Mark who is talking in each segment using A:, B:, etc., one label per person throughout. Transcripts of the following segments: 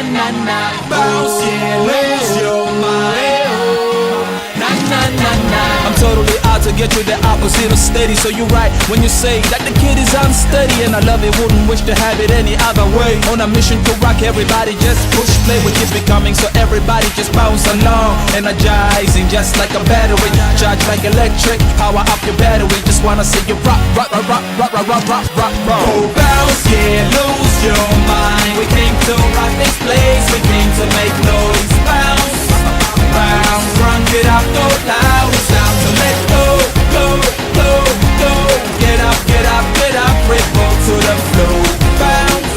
A: na na na. Bounce, yeah, lose your mind. Na na na na. I'm totally out to get you the opposite of steady. So you're right when you say that the kid is unsteady, and I love it, wouldn't wish to have it any other way. On a mission to rock, everybody just push play. We keep it coming, so everybody just bounce along. Energizing just like a battery, charge like electric, power up your battery. Just wanna see you rock, rock, rock, rock, rock, rock, rock, rock, rock, rock. Go bounce, yeah, lose your mind. We came to rock this place, we came to make noise. Bounce, bounce, drunk it up, go loud. It's time to let go, go, go, go. Get up, get up, get up, ripple to the floor. Bounce,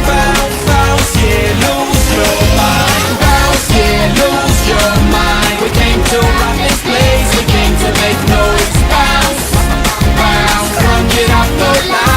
A: bounce, bounce, yeah, lose your mind. Bounce, yeah, lose your mind. We came to rock this place, we came to make noise. Bounce, bounce, drunk it up, go loud.